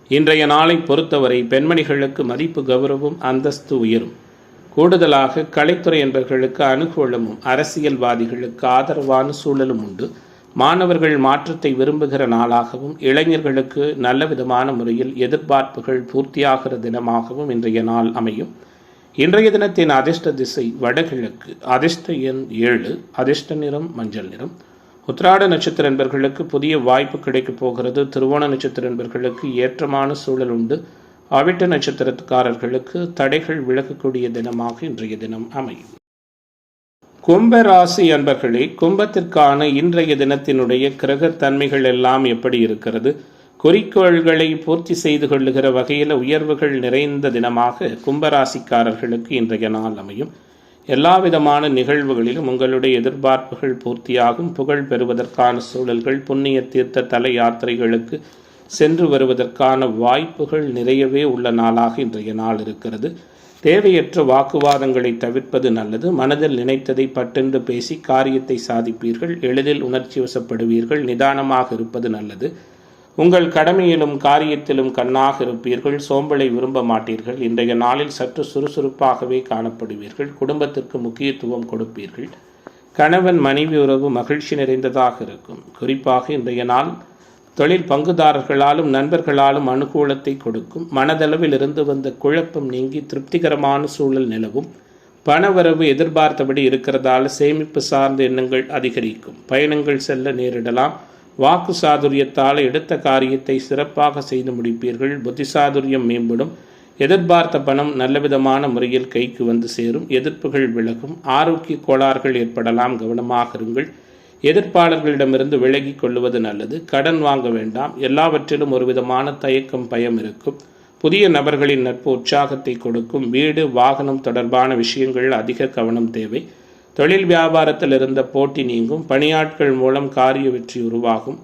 இன்றைய நாளை பொறுத்தவரை பெண்மணிகளுக்கு மதிப்பு கௌரவம் அந்தஸ்து உயரும். கூடுதலாக கலைத்துறை என்பவர்களுக்கு அனுகூலமும் அரசியல்வாதிகளுக்கு ஆதரவான சூழலும் உண்டு. மாணவர்கள் மாற்றத்தை விரும்புகிற நாளாகவும், இளைஞர்களுக்கு நல்ல விதமான முறையில் எதிர்பார்ப்புகள் பூர்த்தியாகிற தினமாகவும் இன்றைய நாள் அமையும். இன்றைய தினத்தின் அதிர்ஷ்ட திசை வடகிழக்கு, அதிர்ஷ்ட எண் 7, அதிர்ஷ்ட நிறம் மஞ்சள் நிறம். உத்திராட நட்சத்திர நண்பர்களுக்கு புதிய வாய்ப்பு கிடைக்கப் போகிறது. திருவோண நட்சத்திர நண்பர்களுக்கு ஏற்றமான சூழல் உண்டு. அவிட்ட நட்சத்திரக்காரர்களுக்கு தடைகள் விலகக்கூடிய தினமாக இன்றைய தினம் அமையும். கும்பராசி அன்பர்களே, கும்பத்திற்கான இன்றைய தினத்தினுடைய கிரக தன்மைகள் எல்லாம் எப்படி இருக்கிறது? குறிக்கோள்களை பூர்த்தி செய்து கொள்ளுகிற வகையில் உயர்வுகள் நிறைந்த தினமாக கும்பராசிக்காரர்களுக்கு இன்றைய நாள் அமையும். எல்லா விதமான நிகழ்வுகளிலும் உங்களுடைய எதிர்பார்ப்புகள் பூர்த்தியாகும். புகழ் பெறுவதற்கான சூழல்கள், புண்ணிய தீர்த்த தல யாத்திரைகளுக்கு சென்று வருவதற்கான வாய்ப்புகள் நிறையவே உள்ள நாளாக இன்றைய நாள் இருக்கிறது. தேவையற்ற வாக்குவாதங்களை தவிர்ப்பது நல்லது. மனதில் நினைத்ததை பட்டென்று பேசி காரியத்தை சாதிப்பீர்கள். எளிதில் உணர்ச்சி வசப்படுவீர்கள். நிதானமாக இருப்பது நல்லது. உங்கள் கடமையிலும் காரியத்திலும் கண்ணாக இருப்பீர்கள். சோம்பலை விரும்ப மாட்டீர்கள். இன்றைய நாளில் சற்று சுறுசுறுப்பாகவே காணப்படுவீர்கள். குடும்பத்திற்கு முக்கியத்துவம் கொடுப்பீர்கள். கணவன் மனைவி உறவு மகிழ்ச்சி நிறைந்ததாக இருக்கும். குறிப்பாக இன்றைய நாள் தொழில் பங்குதாரர்களாலும் நண்பர்களாலும் அனுகூலத்தை கொடுக்கும். மனதளவில் இருந்து வந்த குழப்பம் நீங்கி திருப்திகரமான சூழல் நிலவும். பணவரவு எதிர்பார்த்தபடி இருக்கிறதால சேமிப்பு சார்ந்த எண்ணங்கள் அதிகரிக்கும். பயணங்கள் செல்ல நேரிடலாம். வாக்கு சாதுரியத்தால் எடுத்த காரியத்தை சிறப்பாக செய்து முடிப்பீர்கள். புத்திசாதுரியம் மேம்படும். எதிர்பார்த்த பணம் நல்லவிதமான முறையில் கைக்கு வந்து சேரும். எதிர்ப்புகள் விலகும். ஆரோக்கிய கோளாறுகள் ஏற்படலாம். கவனமாக இருங்கள். எதிர்ப்பாளர்களிடமிருந்து விலகி கொள்வது நல்லது. கடன் வாங்க வேண்டாம். எல்லாவற்றிலும் ஒரு விதமான தயக்கம் பயம் இருக்கும். புதிய நபர்களின் நட்பு உற்சாகத்தை கொடுக்கும். வீடு வாகனம் தொடர்பான விஷயங்கள் அதிக கவனம் தேவை. தொழில் வியாபாரத்தில் இருந்த போட்டி நீங்கும். பணியாட்கள் மூலம் காரிய வெற்றி உருவாகும்.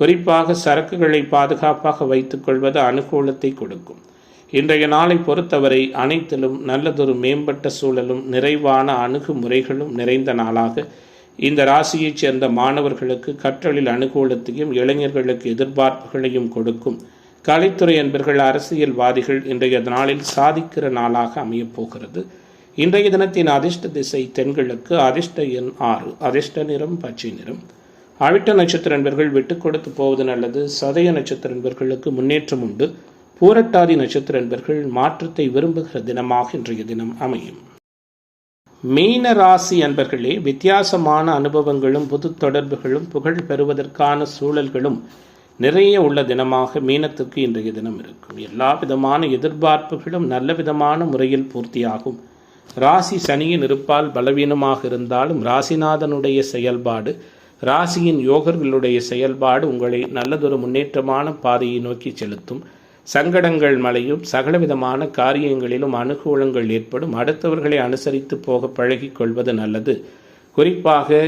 குறிப்பாக சரக்குகளை பாதுகாப்பாக வைத்துக் கொள்வது அனுகூலத்தை கொடுக்கும். இன்றைய நாளை பொறுத்தவரை அனைத்திலும் நல்லதொரு மேம்பட்ட சூழலும் நிறைவான அணுகுமுறைகளும் நிறைந்த நாளாக இந்த ராசியைச் சேர்ந்த மாணவர்களுக்கு கற்றலில் அனுகூலத்தையும் இளைஞர்களுக்கு எதிர்பார்ப்புகளையும் கொடுக்கும். கலைத்துறை என்பர்கள் அரசியல்வாதிகள் இன்றைய நாளில் சாதிக்கிற நாளாக அமையப்போகிறது. இன்றைய தினத்தின் அதிர்ஷ்ட திசை தென்கிழக்கு, அதிர்ஷ்ட எண் 6, அதிர்ஷ்ட நிறம் பச்சை நிறம். அவிட்ட நட்சத்திர நண்பர்கள் விட்டு கொடுத்து போவது நல்லது. சதய நட்சத்திர நண்பர்களுக்கு முன்னேற்றம் உண்டு. பூரட்டாதி நட்சத்திர அன்பர்கள் மாற்றத்தை விரும்புகிற தினமாக இன்றைய தினம் அமையும். மீன ராசி அன்பர்களே, வித்தியாசமான அனுபவங்களும் புது தொடர்புகளும் புகழ் பெறுவதற்கான சூழல்களும் நிறைய உள்ள தினமாக மீனத்துக்கு இன்றைய தினம் இருக்கும். எல்லா விதமான எதிர்பார்ப்புகளும் நல்ல விதமான முறையில் பூர்த்தியாகும். ராசி சனியின் இருப்பால் பலவீனமாக இருந்தாலும் ராசிநாதனுடைய செயல்பாடு, ராசியின் யோகர்களுடைய செயல்பாடு உங்களை நல்லதொரு முன்னேற்றமான பாதையை நோக்கி செலுத்தும். சங்கடங்கள் மலையும் சகலவிதமான காரியங்களிலும் அனுகூலங்கள் ஏற்படும். அடுத்தவர்களை அனுசரித்து போக பழகி கொள்வது நல்லது. குறிப்பாக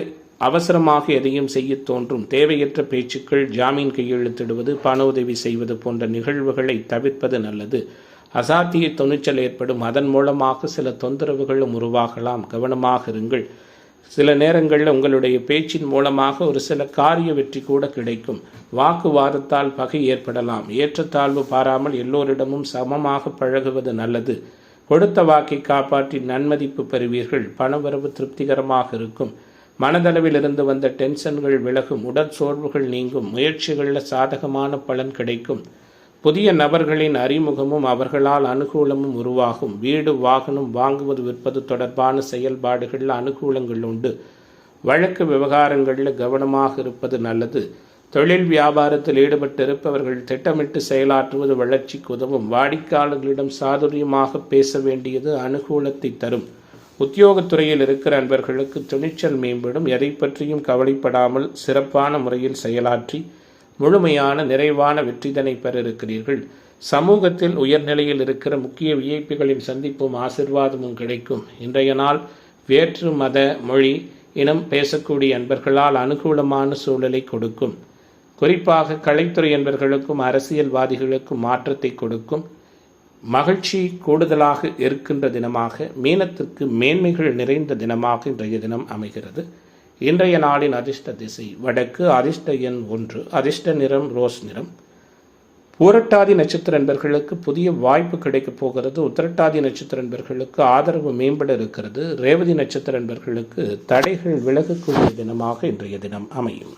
அவசரமாக எதையும் செய்ய தோன்றும் தேவையற்ற பேச்சுக்கள், ஜாமீன் கையெழுத்திடுவது, பண உதவி செய்வது போன்ற நிகழ்வுகளை தவிர்ப்பது நல்லது. அசாத்திய துணிச்சல் ஏற்படும். அதன் மூலமாக சில தொந்தரவுகளும் உருவாகலாம். கவனமாக இருங்கள். சில நேரங்களில் உங்களுடைய பேச்சின் மூலமாக ஒரு சில காரிய வெற்றி கூட கிடைக்கும். வாக்குவாதத்தால் பகை ஏற்படலாம். ஏற்றத்தாழ்வு பாராமல் எல்லோரிடமும் சமமாக பழகுவது நல்லது. கொடுத்த வாக்கை காப்பாற்றி நன்மதிப்பு பெறுவீர்கள். பணவரவு திருப்திகரமாக இருக்கும். மனதளவில் இருந்து வந்த டென்ஷன்கள் விலகும். உடற் சோர்வுகள் நீங்கும். முயற்சிகளில் சாதகமான பலன் கிடைக்கும். புதிய நபர்களின் அறிமுகமும் அவர்களால் அனுகூலமும் உருவாகும். வீடு வாகனம் வாங்குவது விற்பது தொடர்பான செயல்பாடுகளில் அனுகூலங்கள் உண்டு. வழக்கு விவகாரங்களில் கவனமாக இருப்பது நல்லது. தொழில் வியாபாரத்தில் ஈடுபட்டிருப்பவர்கள் திட்டமிட்டு செயலாற்றுவது வளர்ச்சிக்கு உதவும். வாடிக்கையாளர்களிடம் சாதுரியமாக பேச வேண்டியது அனுகூலத்தை தரும். உத்தியோகத்துறையில் இருக்கிற அன்பர்களுக்கு துணிச்சல் மேம்படும். எதை பற்றியும் கவலைப்படாமல் சிறப்பான முறையில் செயலாற்றி முழுமையான நிறைவான வெற்றிதனை பெற இருக்கிறீர்கள். சமூகத்தில் உயர்நிலையில் இருக்கிற முக்கிய விஐபிகளின் சந்திப்பும் ஆசிர்வாதமும் கிடைக்கும். இன்றைய நாள் வேற்று மத, மொழி, இனம் பேசக்கூடிய அன்பர்களால் அனுகூலமான சூழலை கொடுக்கும். குறிப்பாக கலைத்துறை அன்பர்களுக்கும் அரசியல்வாதிகளுக்கும் மாற்றத்தை கொடுக்கும். மகிழ்ச்சி கூடுதலாக இருக்கின்ற தினமாக, மீனத்திற்கு மேன்மைகள் நிறைந்த தினமாக இன்றைய தினம் அமைகிறது. இன்றைய நாளின் அதிர்ஷ்ட திசை வடக்கு, அதிர்ஷ்ட எண் 1, அதிர்ஷ்ட நிறம் ரோஸ் நிறம். பூரட்டாதி நட்சத்திர அன்பர்களுக்கு புதிய வாய்ப்பு கிடைக்கப் போகிறது. உத்திரட்டாதி நட்சத்திர அன்பர்களுக்கு ஆதரவு மேம்பட இருக்கிறது. ரேவதி நட்சத்திர அன்பர்களுக்கு தடைகள் விலகக்கூடிய தினமாக இன்றைய தினம் அமையும்.